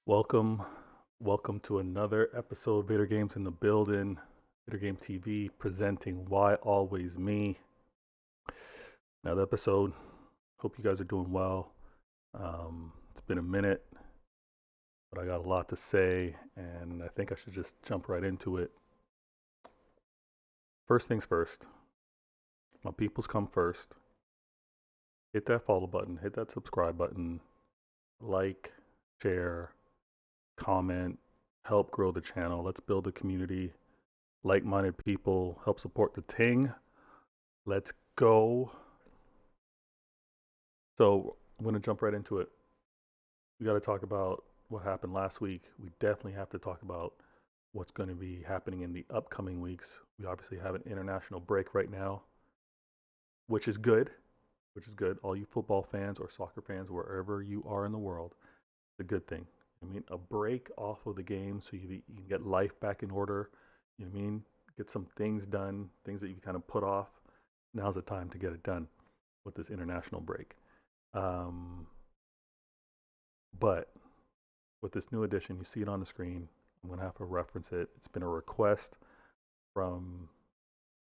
Welcome, welcome to another episode of Vader Games in the building. Vader Game TV presenting Why Always Me. Another episode. Hope you guys are doing well. It's been a minute, but I got a lot to say, and I think I should just jump right into it. First things first. My peoples come first. Hit that follow button. Hit that subscribe button. Like, share, comment, help grow the channel. Let's build a community. Like-minded people, help support the ting. Let's go. So I'm going to jump right into it. We got to talk about what happened last week. We definitely have to talk about what's going to be happening in the upcoming weeks. We obviously have an international break right now, which is good. All you football fans or soccer fans, wherever you are in the world, it's a good thing. I mean, a break off of the game so you can get life back in order. You know what I mean? Get some things done, things that you kind of put off. Now's the time to get it done with this international break. But with this new edition, you see it on the screen. I'm going to have to reference it. It's been a request from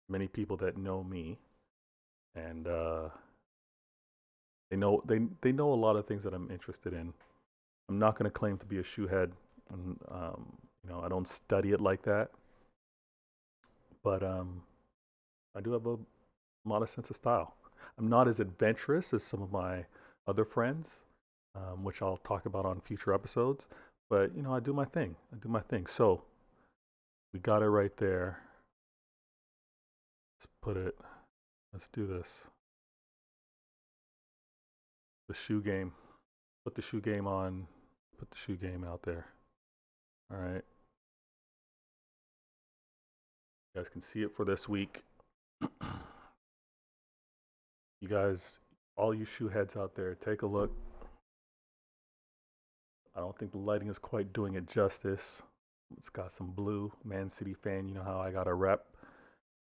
many people that know me, and they know a lot of things that I'm interested in. I'm not going to claim to be a shoehead, and I don't study it like that. But I do have a modest sense of style. I'm not as adventurous as some of my other friends, which I'll talk about on future episodes. But I do my thing. So we got it right there. Let's do this. The shoe game. Put the shoe game on. Put the shoe game out there. All right. You guys can see it for this week. You guys, all you shoe heads out there, take a look. I don't think the lighting is quite doing it justice. It's got some blue. Man City fan, you know how I got a rep.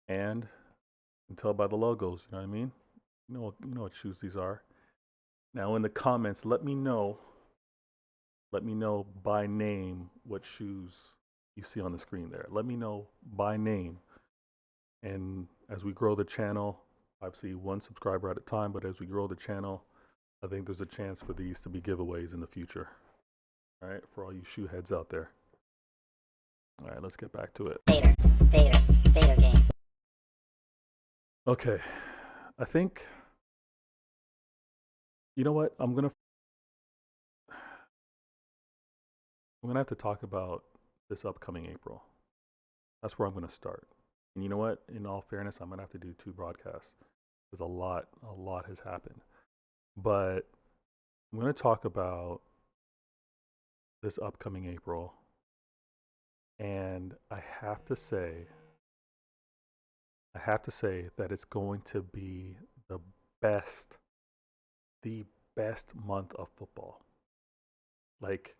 And you can tell by the logos, you know what I mean? You know what shoes these are. Now in the comments, let me know by name what shoes you see on the screen there. Let me know by name. And as we grow the channel, obviously one subscriber at a time, but as we grow the channel, I think there's a chance for these to be giveaways in the future. All right, for all you shoe heads out there. All right, let's get back to it. Vader games. Okay, I think, you know what, I'm gonna have to talk about this upcoming April. That's where I'm gonna start. And you know what, in all fairness, I'm gonna have to do 2 broadcasts because a lot has happened. But I'm gonna talk about this upcoming April, and I have to say that it's going to be the best month of football. Like,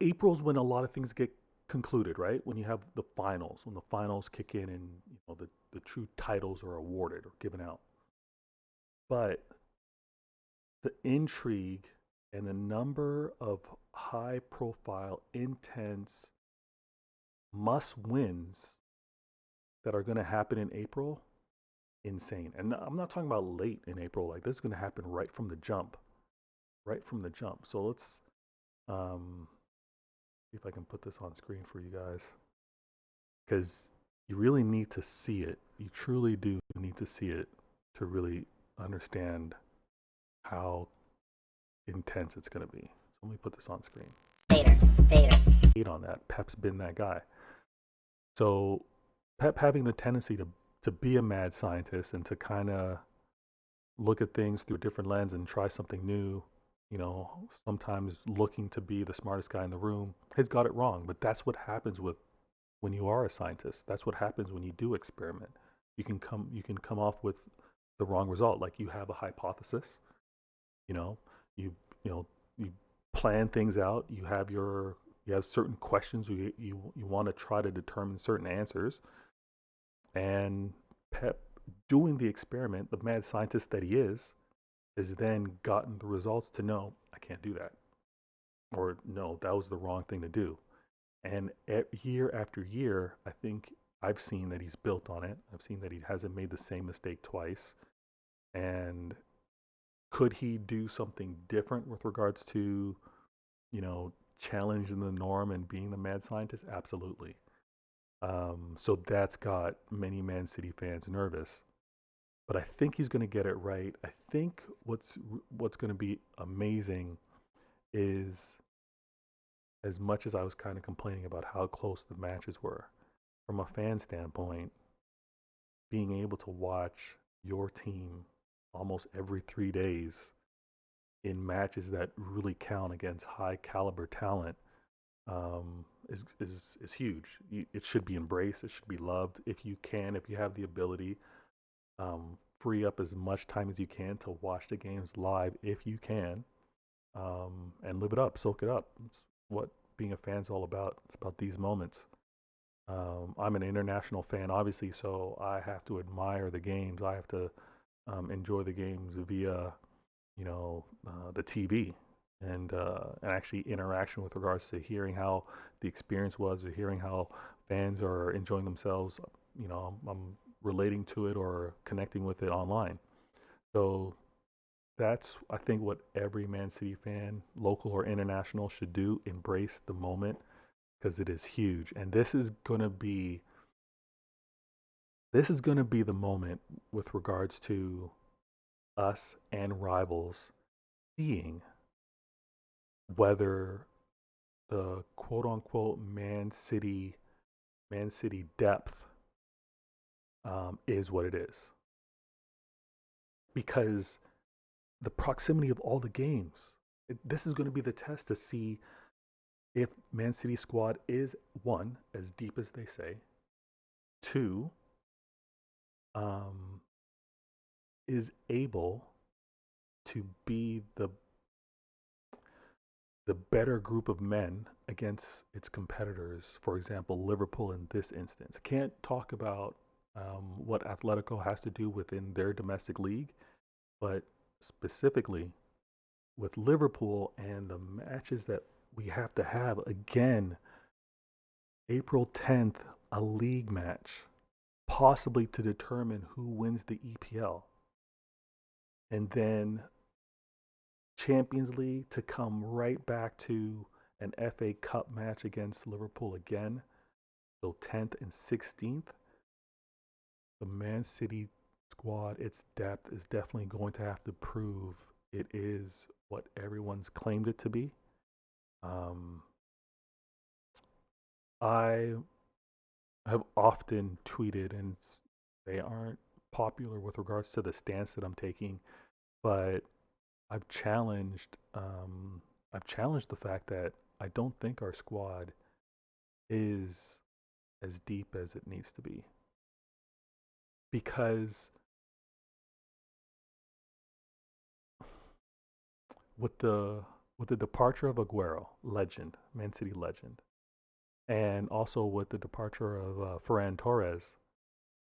April's when a lot of things get concluded, right? When you have the finals, when the finals kick in and the true titles are awarded or given out. But the intrigue and the number of high profile, intense must wins that are going to happen in April, insane. And I'm not talking about late in April. Like, this is going to happen right from the jump. So let's see if I can put this on screen for you guys, because you really need to see it. You truly do need to see it to really understand how intense it's going to be. So let me put this on screen. Vader. Hate on that. Pep's been that guy. So Pep having the tendency to be a mad scientist and to kind of look at things through a different lens and try something new, sometimes looking to be the smartest guy in the room, has got it wrong. But that's what happens when you are a scientist. That's what happens when you do experiment. You can come off with the wrong result. Like, you have a hypothesis, you plan things out. You have certain questions you want to try to determine certain answers. And Pep, doing the experiment, the mad scientist that he is, has then gotten the results to know, I can't do that. or no, that was the wrong thing to do. And year after year, I think I've seen that he's built on it. I've seen that he hasn't made the same mistake twice. And could he do something different with regards to, you know, challenging the norm and being the mad scientist? Absolutely. So that's got many Man City fans nervous. But I think he's going to get it right. I think what's going to be amazing is, as much as I was kind of complaining about how close the matches were, from a fan standpoint, being able to watch your team almost every 3 days in matches that really count against high caliber talent is huge. It should be embraced. It should be loved. If you can, if you have the ability, free up as much time as you can to watch the games live if you can, and live it up, soak it up. It's what being a fan's all about. It's about these moments. I'm an international fan, obviously, so I have to admire the games. I have to enjoy the games via, the TV and actually interaction with regards to hearing how the experience was, or hearing how fans are enjoying themselves. I'm relating to it or connecting with it online. So that's, I think, what every Man City fan, local or international, should do. Embrace the moment, because it is huge. And this is going to be the moment with regards to us and rivals seeing whether the quote unquote Man City depth is what it is. Because the proximity of all the games, this is going to be the test to see if Man City squad is, one, as deep as they say, two, um, is able to be the better group of men against its competitors. For example, Liverpool in this instance. Can't talk about what Atletico has to do within their domestic league, but specifically with Liverpool and the matches that we have to have again, April 10th, a league match, possibly to determine who wins the EPL. And then Champions League to come right back to an FA Cup match against Liverpool again. So 10th and 16th, the Man City squad, its depth is definitely going to have to prove it is what everyone's claimed it to be. Um, I have often tweeted, and they aren't popular with regards to the stance that I'm taking, but I've challenged I've challenged the fact that I don't think our squad is as deep as it needs to be, because with the departure of Aguero, legend, Man City legend, and also with the departure of Ferran Torres,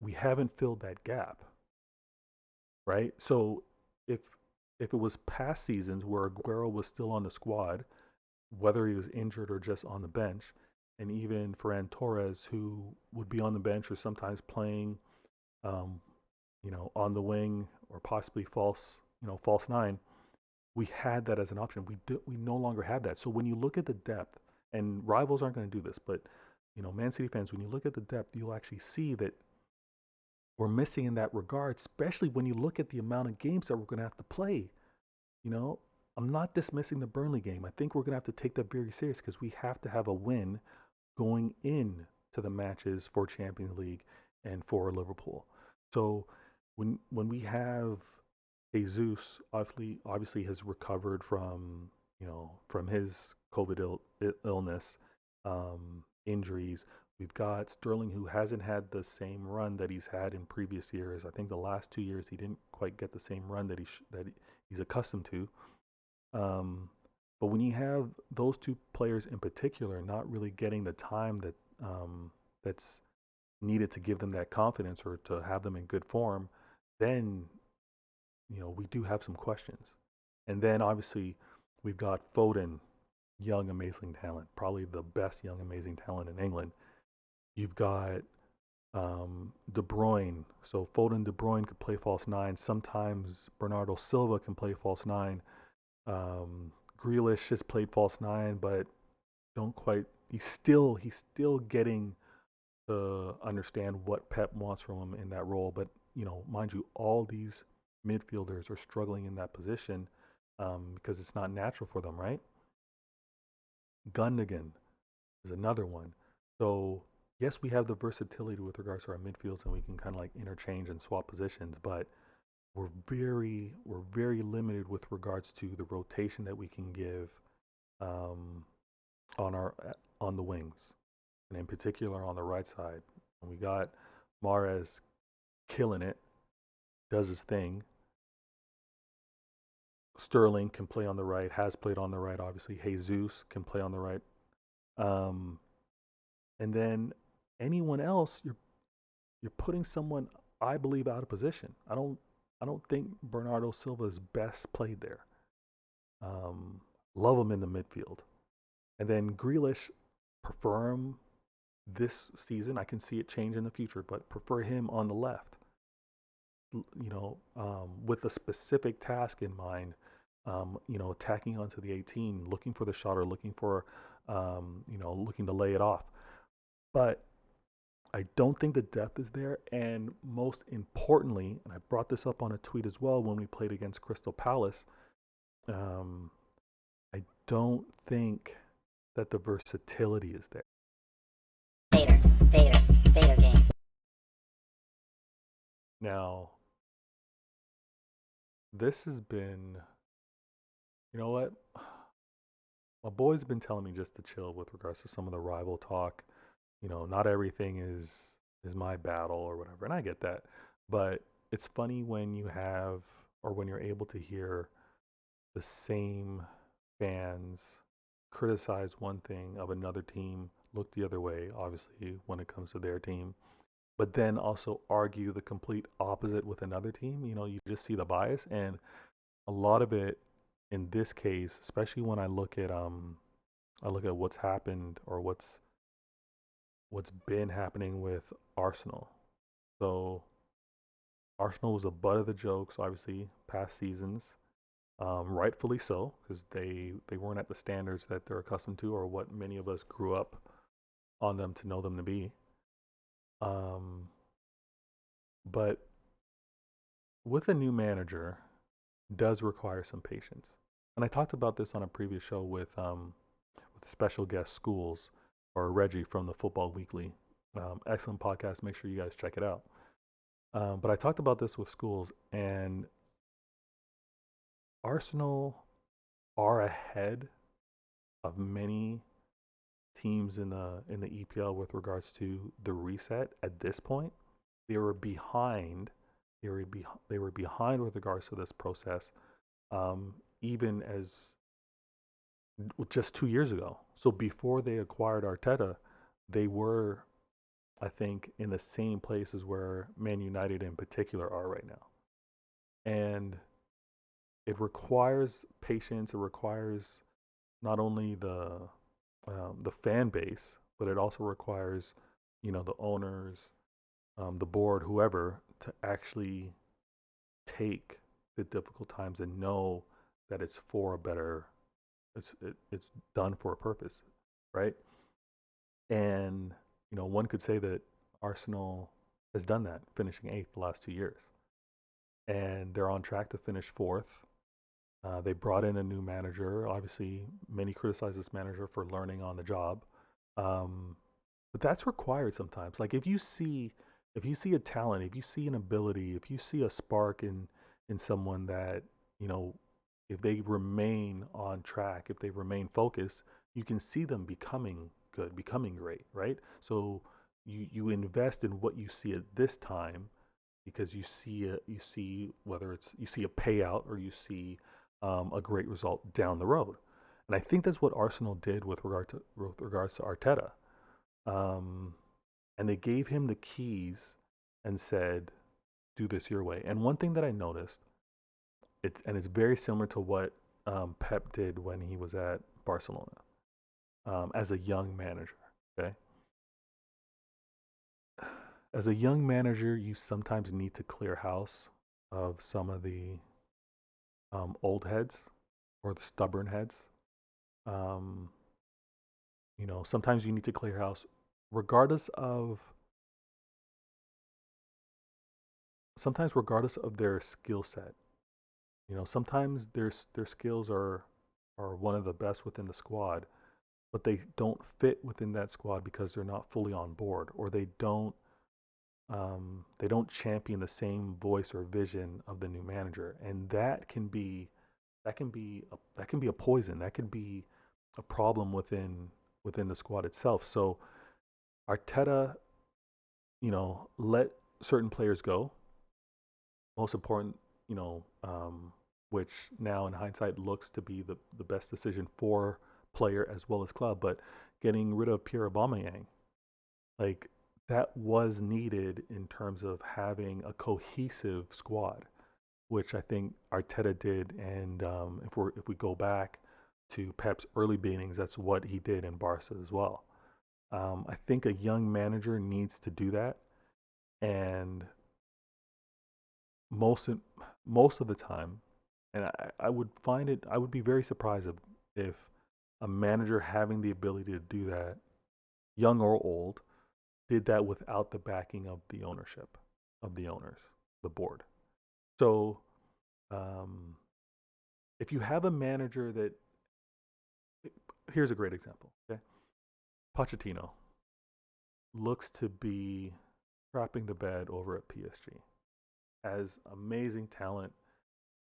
we haven't filled that gap, right? So if it was past seasons where Aguero was still on the squad, whether he was injured or just on the bench, and even Ferran Torres, who would be on the bench or sometimes playing, um, on the wing or possibly false nine, we had that as an option. We no longer have that. So when you look at the depth, and rivals aren't going to do this, but Man City fans, when you look at the depth, you'll actually see that we're missing in that regard, especially when you look at the amount of games that we're going to have to play. You know, I'm not dismissing the Burnley game. I think we're going to have to take that very serious, because we have to have a win going in to the matches for Champions League and for Liverpool. So when we have Jesus, obviously has recovered from from his COVID illness, injuries. We've got Sterling, who hasn't had the same run that he's had in previous years. I think the last 2 years he didn't quite get the same run that he's accustomed to. Um, but when you have those two players in particular not really getting the time that's needed to give them that confidence or to have them in good form, then we do have some questions. And then obviously we've got Foden. young, amazing talent, probably the best young, amazing talent in England. You've got De Bruyne. So Foden, De Bruyne could play false nine. Sometimes Bernardo Silva can play false nine. Grealish has played false nine, but don't quite. He's still getting to understand what Pep wants from him in that role. But mind you, all these midfielders are struggling in that position because it's not natural for them, right? Gundogan is another one. So yes, we have the versatility with regards to our midfields, and we can kind of like interchange and swap positions, but we're very limited with regards to the rotation that we can give um, on our on the wings, and in particular on the right side. And we got Mahrez killing it, does his thing. Sterling can play on the right, has played on the right. Obviously, Jesus can play on the right. Um, and then anyone else, you're putting someone I believe out of position. I don't think Bernardo Silva's best played there. Um, Love him in the midfield, and then Grealish, prefer him this season. I can see it change in the future, but prefer him on the left. With a specific task in mind. Attacking onto the 18, looking for the shot or looking for, looking to lay it off. But I don't think the depth is there. And most importantly, and I brought this up on a tweet as well when we played against Crystal Palace, um, I don't think that the versatility is there. Vader, Vader, Vader Games. Now, this has been, you know what? My boy's been telling me just to chill with regards to some of the rival talk. Not everything is my battle or whatever, and I get that. But it's funny when you have or when you're able to hear the same fans criticize one thing of another team, look the other way, obviously, when it comes to their team, but then also argue the complete opposite with another team. You just see the bias, and a lot of it in this case, especially when I look at what's happened or what's been happening with Arsenal. So Arsenal was the butt of the jokes, obviously, past seasons, rightfully so, because they weren't at the standards that they're accustomed to or what many of us grew up on them to know them to be. Um, but with a new manager, does require some patience. And I talked about this on a previous show with special guest Schools or Reggie from the Football Weekly. Excellent podcast. Make sure you guys check it out. But I talked about this with Schools, and Arsenal are ahead of many teams in the EPL with regards to the reset at this point. They were behind. They were behind with regards to this process, even as just 2 years ago. So before they acquired Arteta, they were, I think, in the same place as where Man United in particular are right now. And it requires patience. It requires not only the fan base, but it also requires the owners, the board, whoever, to actually take the difficult times and know that it's for a better. It's done for a purpose, right? And one could say that Arsenal has done that, finishing eighth the last 2 years, and they're on track to finish fourth. They brought in a new manager. Obviously, many criticize this manager for learning on the job, um, but that's required sometimes. Like if you see a talent, if you see an ability, if you see a spark in someone that you know, if they remain on track, if they remain focused, you can see them becoming good, becoming great, right? So you invest in what you see at this time because you see whether it's you see a payout or you see a great result down the road. And I think that's what Arsenal did with regards to Arteta. Um, and they gave him the keys and said, "Do this your way." And one thing that I noticed, it's very similar to what Pep did when he was at Barcelona. as a young manager. Okay, as a young manager, you sometimes need to clear house of some of the old heads or the stubborn heads. Um, sometimes you need to clear house, regardless of regardless of their skill set. Sometimes their skills are one of the best within the squad, but they don't fit within that squad because they're not fully on board, or they don't champion the same voice or vision of the new manager, and that can be a poison. That could be a problem within the squad itself. So Arteta, let certain players go. Most important, which now in hindsight looks to be the best decision for player as well as club. But getting rid of Pierre Aubameyang, like that was needed in terms of having a cohesive squad, which I think Arteta did. And if we go back to Pep's early beginnings, that's what he did in Barca as well. I think a young manager needs to do that, and most most of the time, and I would find it. I would be very surprised if a manager having the ability to do that, young or old, did that without the backing of the ownership, of the owners, the board. So, um, if you have a manager that, here's a great example. Okay, Pochettino looks to be crapping the bed over at PSG. Has amazing talent,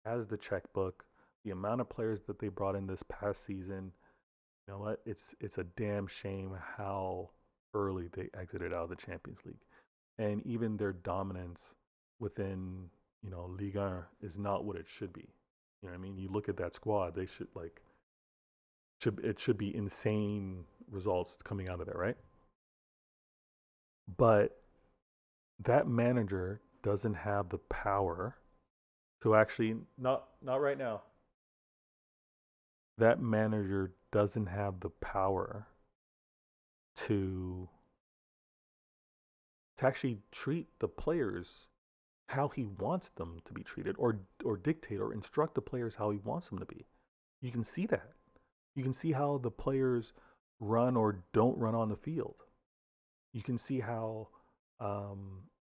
has the checkbook, the amount of players that they brought in this past season. You know what? It's a damn shame how early they exited out of the Champions League, and even their dominance within Liga is not what it should be. You know what I mean? You look at that squad; they should be insane results coming out of there, right? But that manager doesn't have the power to actually, not right now. That manager doesn't have the power to actually treat the players how he wants them to be treated, or dictate or instruct the players how he wants them to be. You can see that. You can see how the players run or don't run on the field. You can see how,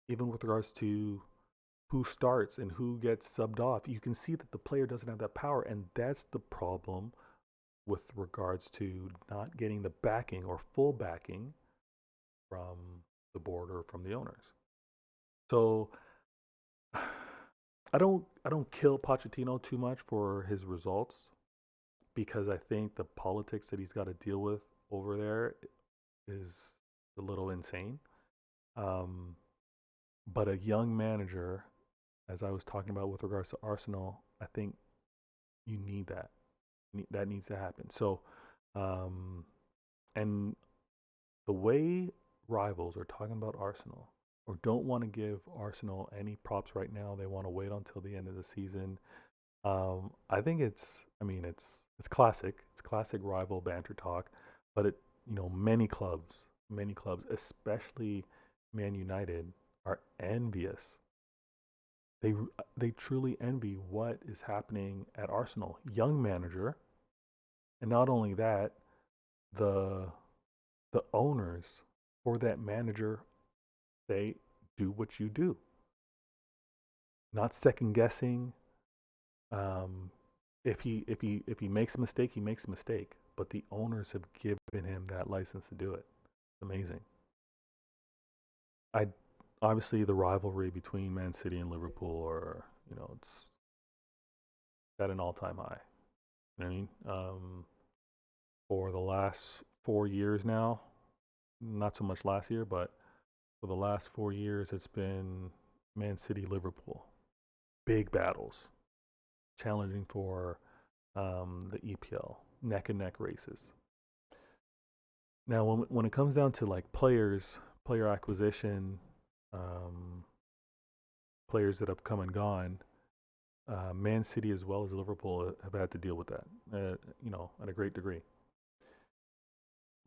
even with regards to who starts and who gets subbed off, you can see that the player doesn't have that power, and that's the problem with regards to not getting the backing or full backing from the board or from the owners. So I don't kill Pochettino too much for his results, because I think the politics that he's got to deal with over there is a little insane. Um, but a young manager, as I was talking about with regards to Arsenal, I think you need that. That needs to happen. So, um, and the way rivals are talking about Arsenal, or don't want to give Arsenal any props right now, they want to wait until the end of the season. I think I mean, it's classic. It's classic rival banter talk, but many clubs, especially Man United, are envious. They they truly envy what is happening at Arsenal. Young manager, and not only that, the owners for that manager, they do what you do, not second guessing. Um, if he makes a mistake, he makes a mistake. But the owners have given him that license to do it. It's amazing. I Obviously the rivalry between Man City and Liverpool are, it's at an all-time high. You know what I mean? For the last 4 years now, not so much last year, but for the last 4 years, it's been Man City Liverpool. Big battles, challenging for the EPL, neck and neck races. Now, when it comes down to like player acquisition, um, players that have come and gone, Man City as well as Liverpool have had to deal with that, at a great degree.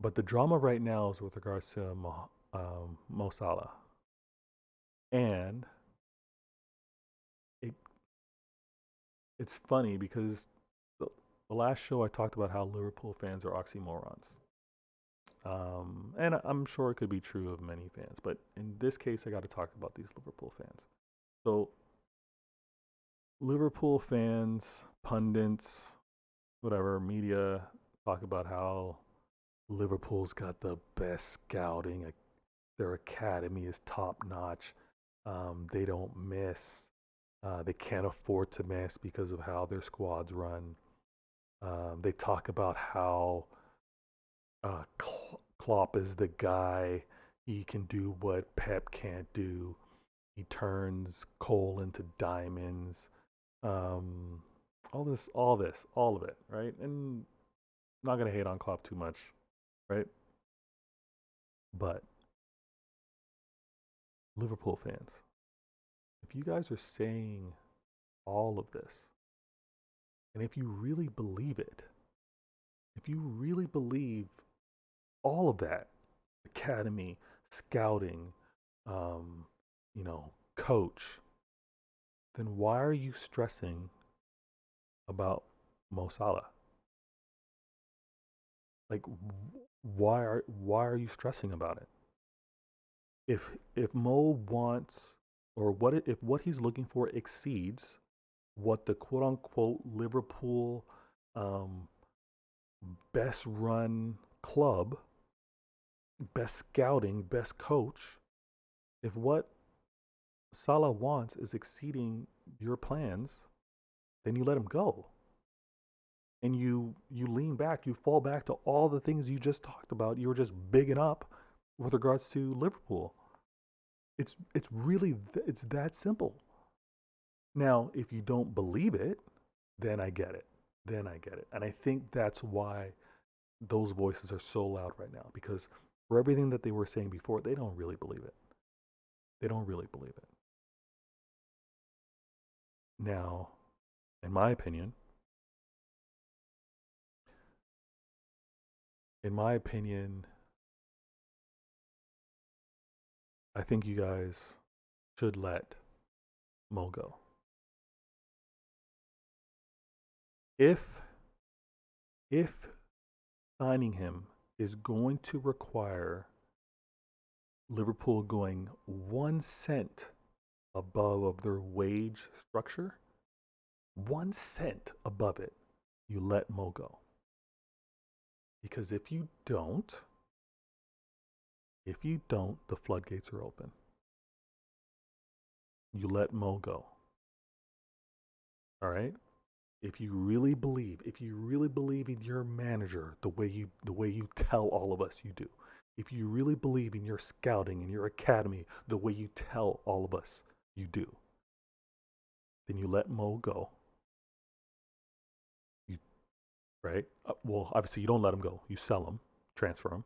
But the drama right now is with regards to Mo Salah, and it it's funny because the, the last show I talked about how Liverpool fans are oxymorons. And I'm sure it could be true of many fans, but in this case, I got to talk about these Liverpool fans. So, Liverpool fans, pundits, whatever, media talk about how Liverpool's got the best scouting. Their academy is top notch. They don't miss. They can't afford to miss because of how their squads run. They talk about how Klopp is the guy. He can do what Pep can't do. He turns coal into diamonds. Um, all of it, right? And I'm not gonna hate on Klopp too much, right? But Liverpool fans, if you guys are saying all of this, and if you really believe it, if you really believe all of that, academy, scouting, um, coach, then why are you stressing about Mo Salah? Like, why are you stressing about it? If Mo wants, or if what he's looking for exceeds what the quote unquote Liverpool um, best run club, best scouting, best coach, if what Salah wants is exceeding your plans, then you let him go. And you lean back, you fall back to all the things you just talked about. You were just bigging up with regards to Liverpool. It's really it's that simple. Now, if you don't believe it, then I get it. Then I get it. And I think that's why those voices are so loud right now, because for everything that they were saying before, they don't really believe it. They don't really believe it. Now, in my opinion, in my opinion, I think you guys should let Mo go. If if signing him is going to require Liverpool going 1 cent above of their wage structure, 1 cent above it, you let Mo go. Because if you don't, the floodgates are open. You let Mo go. All right? If you really believe in your manager the way you tell all of us you do, if you really believe in your scouting and your academy the way you tell all of us you do, then you let Mo go. You right? Well, obviously you don't let him go. You sell him, transfer him,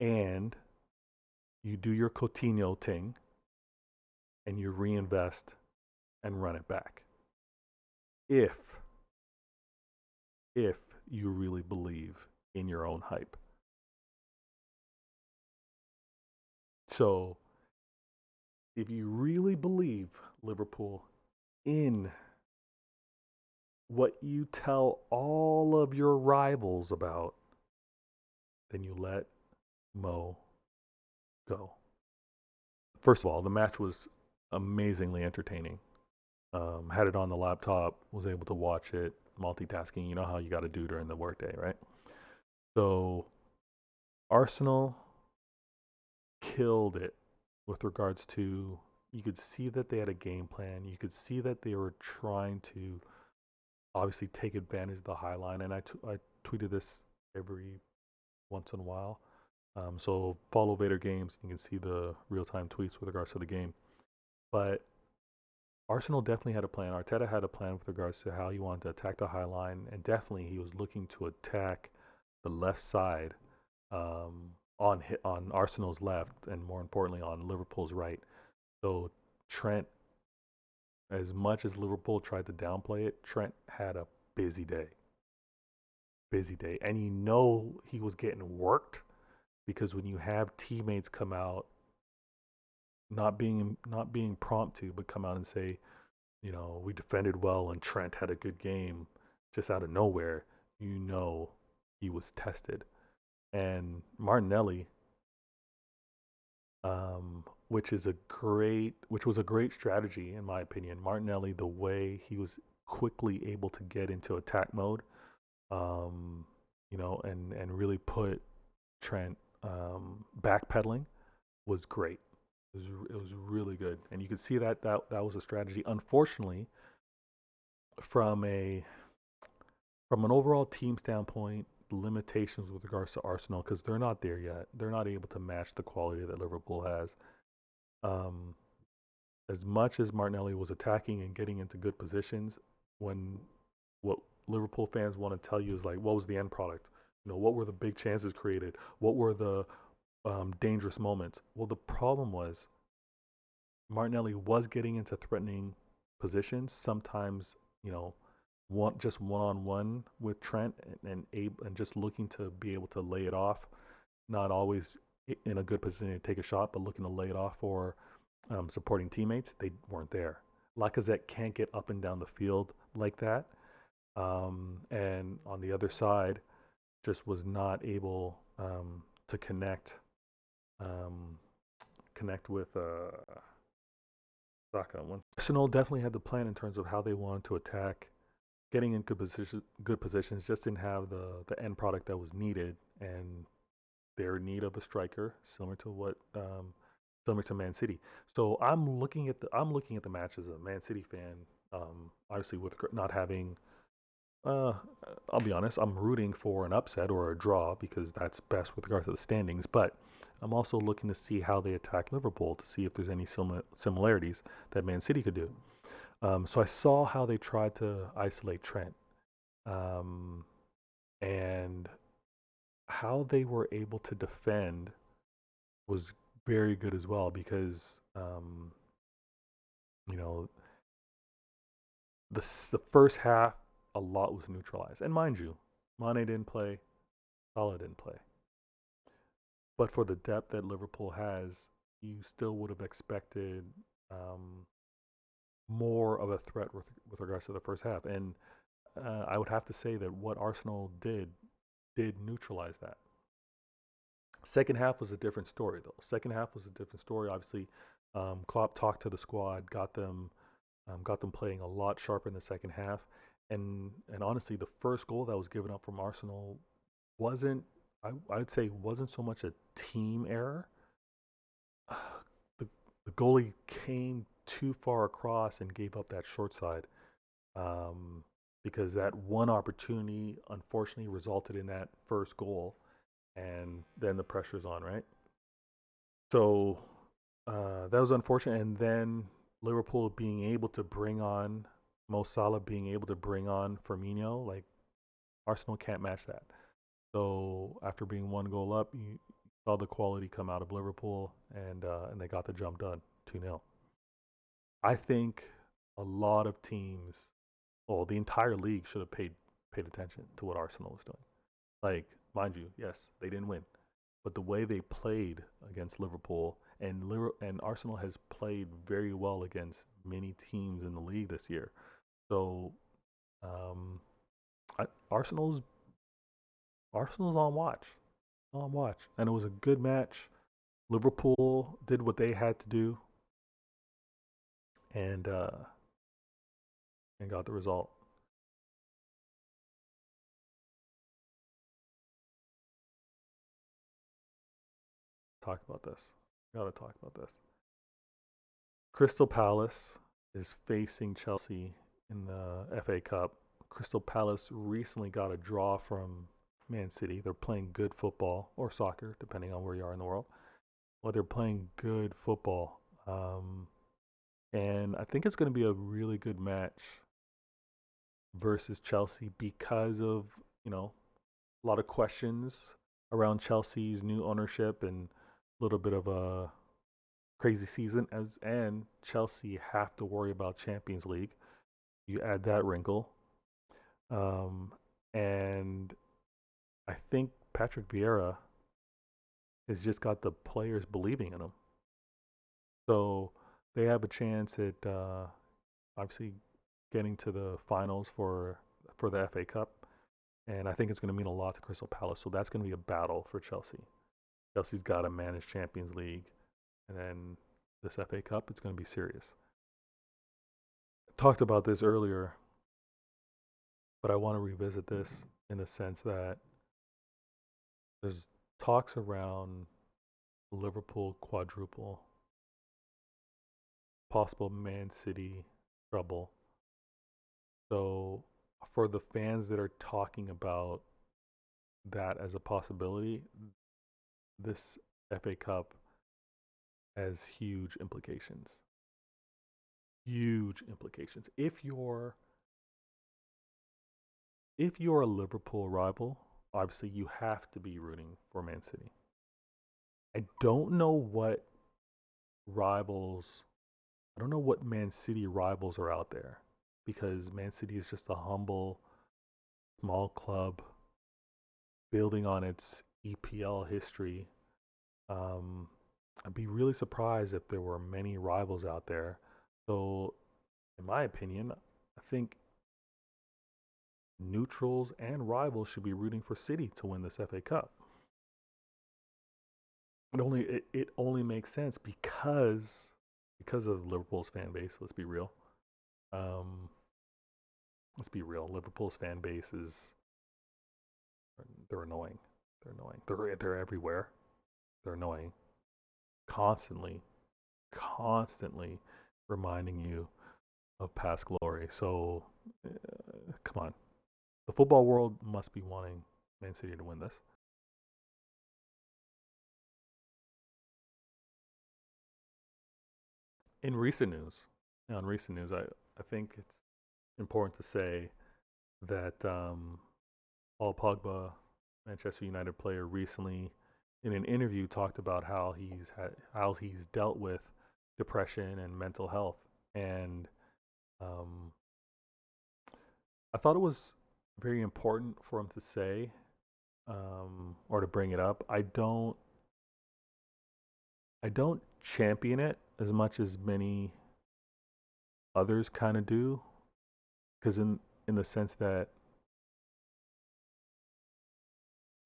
and you do your Coutinho thing, and you reinvest and run it back. If if you really believe in your own hype. So, if you really believe, Liverpool, in what you tell all of your rivals about, then you let Mo go. First of all, the match was amazingly entertaining. Had it on the laptop, was able to watch it, multitasking. You know how you got to do during the workday, right? So, Arsenal killed it with regards to, you could see that they had a game plan. You could see that they were trying to obviously take advantage of the high line. And I tweeted this every once in a while. So follow Vader Games. You can see the real time tweets with regards to the game. But Arsenal definitely had a plan. Arteta had a plan with regards to how he wanted to attack the high line, and definitely he was looking to attack the left side, on Arsenal's left, and more importantly on Liverpool's right. So Trent, as much as Liverpool tried to downplay it, Trent had a busy day. busy day, and you know he was getting worked because when you have teammates come out, not being prompt to, but come out and say, we defended well and Trent had a good game, just out of nowhere, you know he was tested. And Martinelli, which was a great strategy in my opinion. Martinelli, the way he was quickly able to get into attack mode, and really put Trent backpedaling was great. It was really good, and you could see that was a strategy. Unfortunately, from a from an overall team standpoint, limitations with regards to Arsenal because they're not there yet. They're not able to match the quality that Liverpool has. Um, as much as Martinelli was attacking and getting into good positions, when what Liverpool fans want to tell you is like, what was the end product? What were the big chances created? What were the dangerous moments? Well, the problem was Martinelli was getting into threatening positions. Sometimes, just one on one with Trent and just looking to be able to lay it off. Not always in a good position to take a shot, but looking to lay it off for supporting teammates. They weren't there. Lacazette can't get up and down the field like that. And on the other side, just was not able to connect with Saka. Arsenal definitely had the plan in terms of how they wanted to attack, getting in good positions. Just didn't have the end product that was needed, and they're in need of a striker, similar to Man City. So I'm looking at the match as a Man City fan. Obviously, with not having, uh, I'll be honest, I'm rooting for an upset or a draw because that's best with regards to the standings. But I'm also looking to see how they attack Liverpool to see if there's any similarities that Man City could do. So I saw how they tried to isolate Trent, um, and how they were able to defend was very good as well because you know the first half a lot was neutralized, and mind you, Mane didn't play, Salah didn't play, but for the depth that Liverpool has, you still would have expected um, more of a threat with regards to the first half, and I would have to say that what Arsenal did neutralize that. Second half was a different story, though. Second half was a different story. Obviously, Klopp talked to the squad, got them playing a lot sharper in the second half, and honestly, the first goal that was given up from Arsenal wasn't, I'd say, wasn't so much a team error. The the goalie came too far across and gave up that short side, um, because that one opportunity unfortunately resulted in that first goal, and then the pressure's on, right? So that was unfortunate. And then Liverpool being able to bring on Mo Salah, being able to bring on Firmino, like Arsenal can't match that. So after being one goal up, you saw the quality come out of Liverpool, and they got the jump done, 2-0. I think a lot of teams, well, the entire league should have paid attention to what Arsenal was doing. Like, mind you, yes, they didn't win, but the way they played against Liverpool, and Arsenal has played very well against many teams in the league this year. So um, Arsenal's on watch, and it was a good match. Liverpool did what they had to do, and got the result. Talk about this. Gotta talk about this. Crystal Palace is facing Chelsea in the FA Cup. Crystal Palace recently got a draw from Man City. They're playing good football or soccer, depending on where you are in the world. Well, they're playing good football. And I think it's going to be a really good match versus Chelsea because of, a lot of questions around Chelsea's new ownership and a little bit of a crazy season, and Chelsea have to worry about Champions League. You add that wrinkle, um, and I think Patrick Vieira has just got the players believing in him. So they have a chance at obviously getting to the finals for the FA Cup, and I think it's going to mean a lot to Crystal Palace. So that's going to be a battle for Chelsea. Chelsea's got to manage Champions League, and then this FA Cup, it's going to be serious. I talked about this earlier, but I want to revisit this in the sense that there's talks around Liverpool quadruple, possible Man City trouble. So for the fans that are talking about that as a possibility, this FA Cup has huge implications. Huge implications. If you're a Liverpool rival, obviously you have to be rooting for Man City. I don't know what rivals I don't know what Man City rivals are out there because Man City is just a humble small club building on its EPL history. Um, I'd be really surprised if there were many rivals out there. So, in my opinion, I think neutrals and rivals should be rooting for City to win this FA Cup. It only makes sense because of Liverpool's fan base. Let's be real. Um, let's be real. Liverpool's fan base is they're annoying. They're annoying. They're everywhere. They're annoying. Constantly, constantly reminding you of past glory. So, come on. The football world must be wanting Man City to win this. In recent news, on recent news, I think it's important to say that Paul Pogba, Manchester United player, recently in an interview talked about how he's dealt with depression and mental health, and um, I thought it was very important for him to say or to bring it up. I don't champion it as much as many others kind of do, because in the sense that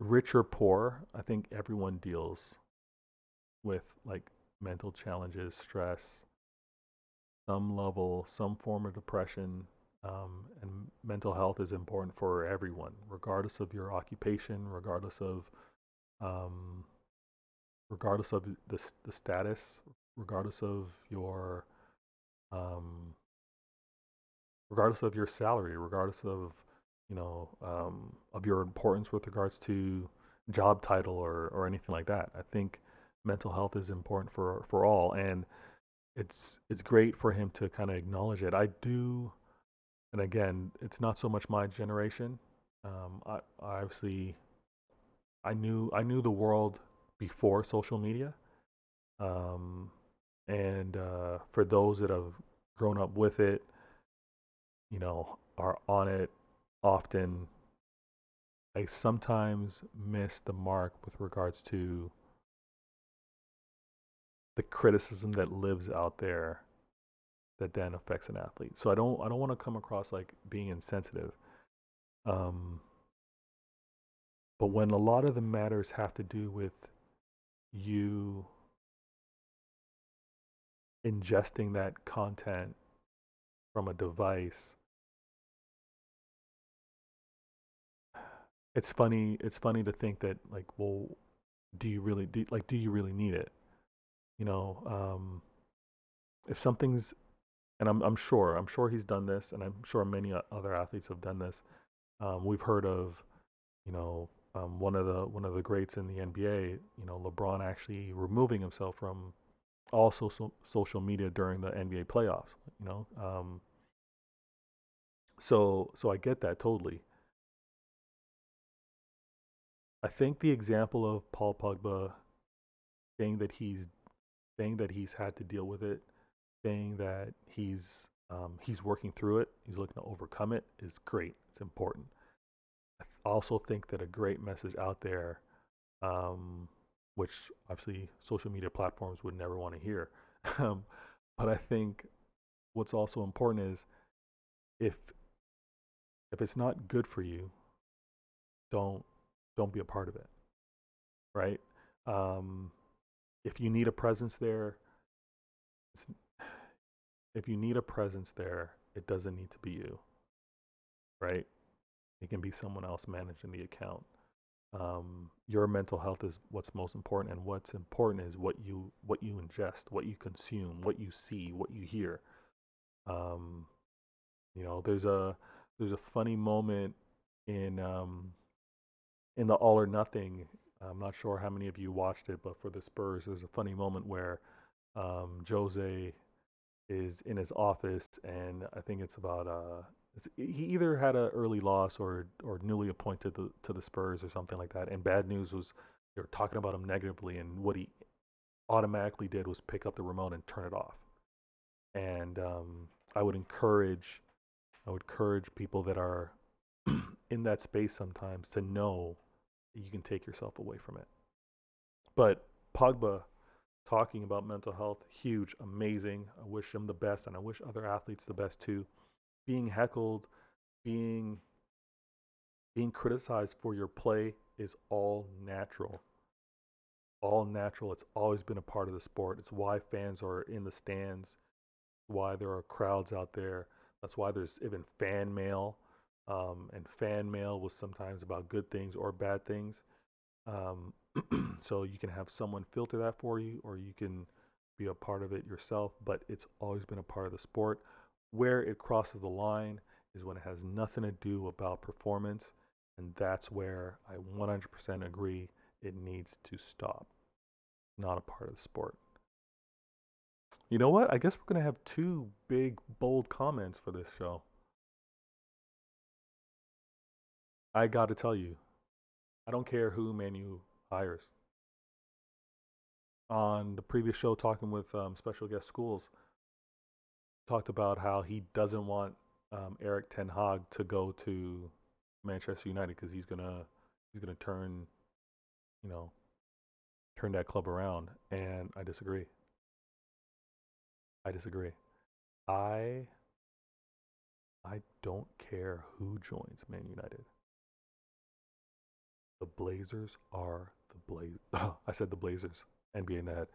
rich or poor, I think everyone deals with like mental challenges, stress, some level, some form of depression, and mental health is important for everyone, regardless of your occupation, um, regardless of the status, regardless of your um, regardless of your salary, regardless of your importance with regards to job title or anything like that. I think mental health is important for all, and it's great for him to kind of acknowledge it. I do, and again, it's not so much my generation. I obviously I knew the world before social media, um, and for those that have grown up with it, are on it often. I sometimes miss the mark with regards to the criticism that lives out there that then affects an athlete. So I don't want to come across like being insensitive. Um, but when a lot of the matters have to do with you ingesting that content from a device, it's funny to think that like, well, do you really need it? You know, if something's and I'm sure he's done this, and I'm sure many other athletes have done this. We've heard of, one of the greats in the NBA, LeBron actually removing himself from all social media during the NBA playoffs. You know, so I get that totally. I think the example of Paul Pogba saying that he's had to deal with it, saying that he's working through it, he's looking to overcome it is great. It's important. also think that a great message out there, um, which obviously social media platforms would never want to hear, um, but I think what's also important is if if it's not good for you, don't don't be a part of it, right? Um, if you need a presence there, if you need a presence there, it doesn't need to be you, right? It can be someone else managing the account. Your mental health is what's most important, and what's important is what you ingest, what you consume, what you see, what you hear. Um, there's a funny moment in in the All or Nothing. I'm not sure how many of you watched it, but for the Spurs, there's a funny moment where Jose is in his office, and I think it's about he either had an early loss or newly appointed to the Spurs or something like that. And bad news was they were talking about him negatively, and what he automatically did was pick up the remote and turn it off. And I would encourage people that are in that space sometimes to know that you can take yourself away from it. But Pogba talking about mental health, huge, amazing. I wish him the best, and I wish other athletes the best too. Being heckled, being criticized for your play is all natural. All natural. It's always been a part of the sport. It's why fans are in the stands, why there are crowds out there. That's why there's even fan mail. And fan mail was sometimes about good things or bad things. Um, so you can have someone filter that for you, or you can be a part of it yourself. But it's always been a part of the sport. Where it crosses the line is when it has nothing to do about performance, and that's where I 100% agree it needs to stop. Not a part of the sport. You know what? I guess we're gonna have two big, bold comments for this show. I got to tell you, I don't care who Manu hires. On the previous show, talking with special guest Schools, talked about how he doesn't want Eric Ten Hag to go to Manchester United because he's gonna you know turn that club around, and I disagree. I disagree. I I don't care who joins Man United. The Blazers are the Blazers. I said the Blazers. NBA Net.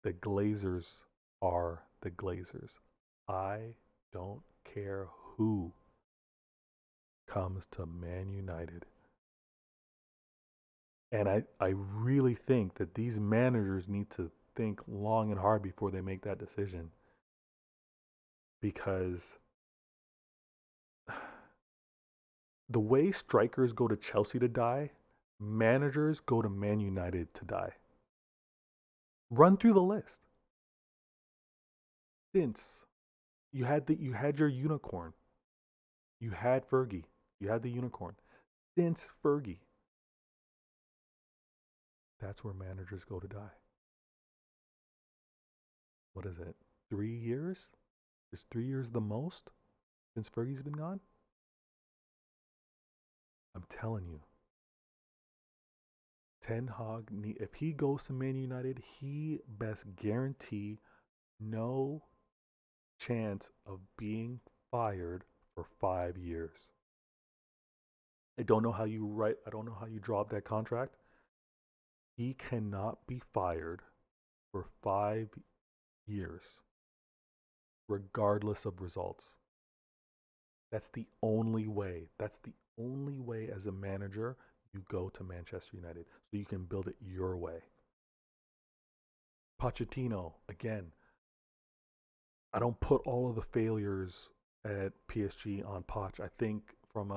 The Glazers are the Glazers. I don't care who comes to Man United. And I really think that these managers need to think long and hard before they make that decision. Because the way strikers go to Chelsea to die, managers go to Man United to die. Run through the list. Since you had your unicorn, you had Fergie, you had the unicorn. Since Fergie, that's where managers go to die. What is it? 3 years? Is 3 years the most since Fergie's been gone? I'm telling you, Ten Hag, if he goes to Man United, he best guarantee no chance of being fired for 5 years. I don't know how you write. I don't know how you draw up that contract. He cannot be fired for 5 years, regardless of results. That's the only way. That's the only way as a manager you go to Manchester United, so you can build it your way. Pochettino, again, I don't put all of the failures at PSG on Poch. I think from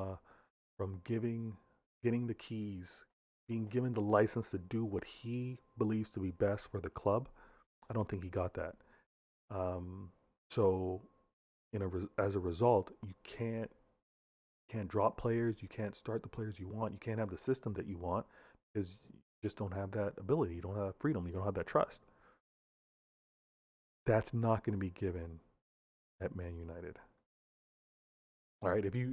getting the keys, being given the license to do what he believes to be best for the club, I don't think he got that. So, as a result, you can't drop players, you can't start the players you want, you can't have the system that you want because you just don't have that ability, you don't have that freedom, you don't have that trust. That's not going to be given at Man United. All right, if you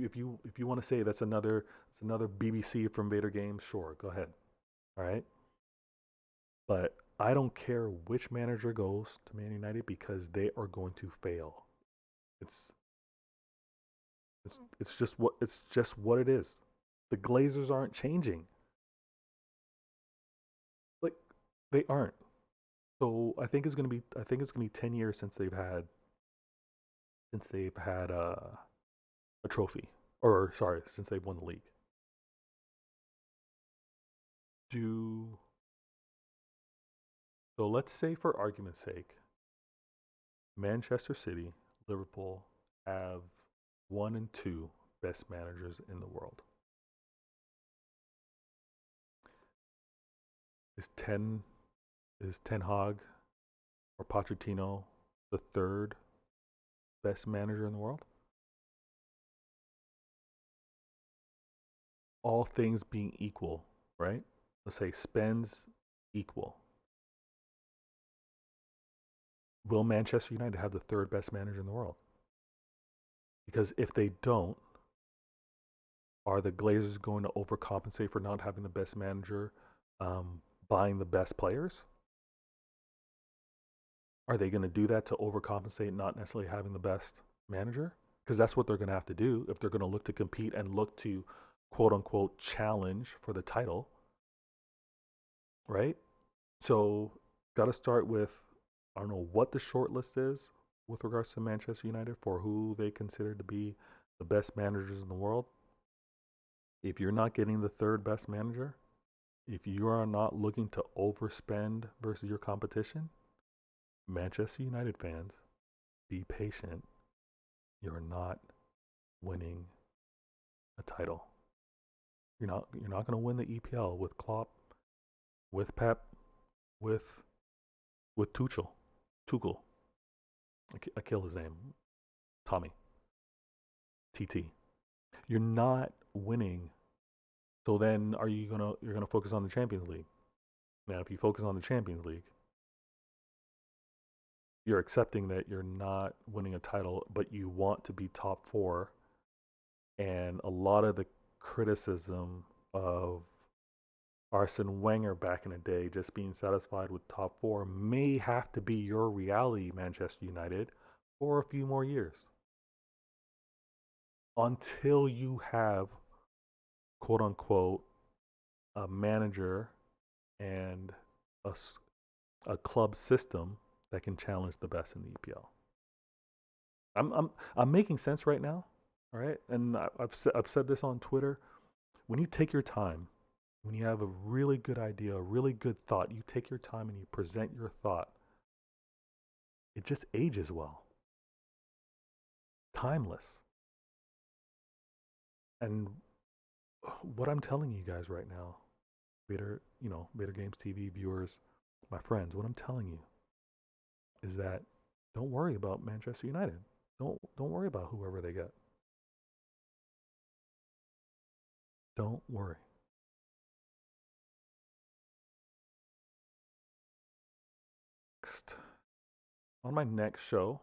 want to say that's another BBC from Vader Games, sure, go ahead. All right, but I don't care which manager goes to Man United because they are going to fail. It's it's just what it is. The Glazers aren't changing. Like they aren't. So I think it's gonna be 10 years since they've had a trophy, or sorry, since they've won the league. Do so. Let's say, for argument's sake, Manchester City, Liverpool have one and two best managers in the world. Is Ten Hag or Pochettino the third best manager in the world? All things being equal, right? Let's say spends equal. Will Manchester United have the third best manager in the world? Because if they don't, are the Glazers going to overcompensate for not having the best manager, buying the best players? Are they going to do that to overcompensate not necessarily having the best manager? Because that's what they're going to have to do if they're going to look to compete and look to quote unquote challenge for the title, right? So, got to start with, I don't know what the short list is with regards to Manchester United for who they consider to be the best managers in the world. If you're not getting the third best manager, if you are not looking to overspend versus your competition, Manchester United fans, be patient. You're not winning a title. You're not going to win the EPL with Klopp, with Pep, with Tuchel. Tuchel. I kill his name. Tommy. TT. You're not winning. So then you're gonna focus on the Champions League. Now if you focus on the Champions League, you're accepting that you're not winning a title, but you want to be top four. And a lot of the criticism of Arsene Wenger back in the day just being satisfied with top four may have to be your reality, Manchester United, for a few more years. Until you have, quote unquote, a manager and a, a club system that can challenge the best in the EPL. I'm making sense right now, all right? And I've said this on Twitter. When you take your time, when you have a really good idea, a really good thought, you take your time and you present your thought, it just ages well. Timeless. And what I'm telling you guys right now, Vader Games TV viewers, my friends, what I'm telling you is that don't worry about Manchester United. Don't worry about whoever they get. Don't worry. Next, on my next show,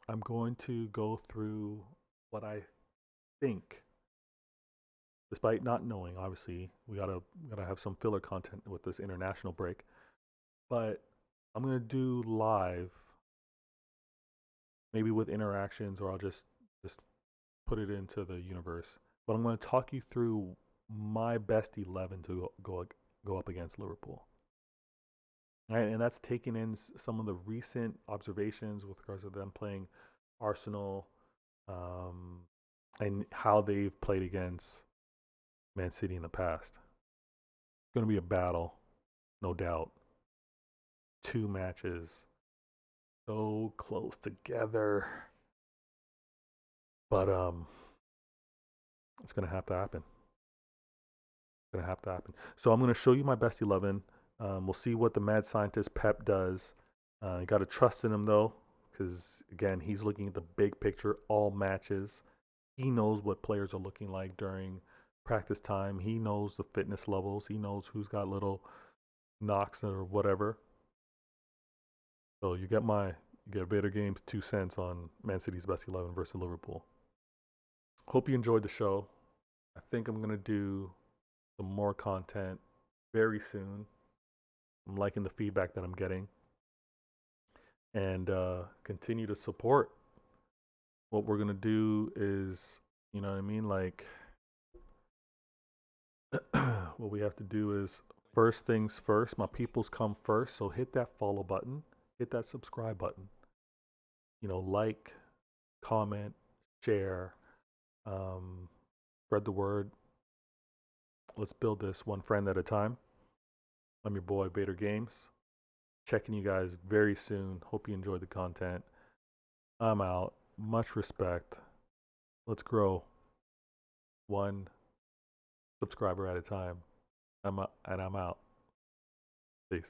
I'm going to go through what I think, despite not knowing. Obviously, we gotta have some filler content with this international break, but I'm gonna do live, maybe with interactions, or I'll just put it into the universe. But I'm going to talk you through my best 11 to go up against Liverpool. All right, and that's taking in some of the recent observations with regards to them playing Arsenal, um, and how they've played against Man City in the past. It's going to be a battle, no doubt. Two matches so close together, but it's going to have to happen. It's going to have to happen. So I'm going to show you my best 11. We'll see what the mad scientist Pep does. You got to trust in him though, because again, he's looking at the big picture, all matches. He knows what players are looking like during practice time. He knows the fitness levels. He knows who's got little knocks or whatever. So you get Vader Games 2 cents on Man City's best 11 versus Liverpool. Hope you enjoyed the show. I think I'm gonna do some more content very soon. I'm liking the feedback that I'm getting, and continue to support. What we're gonna do is, you know what I mean, like what we have to do is first things first. My peoples come first, so hit that follow button, hit that subscribe button. Like, comment, share, spread the word. Let's build this one friend at a time. I'm your boy Vader Games. Checking you guys very soon. Hope you enjoyed the content. I'm out. Much respect. Let's grow one subscriber at a time. I'm out. Peace.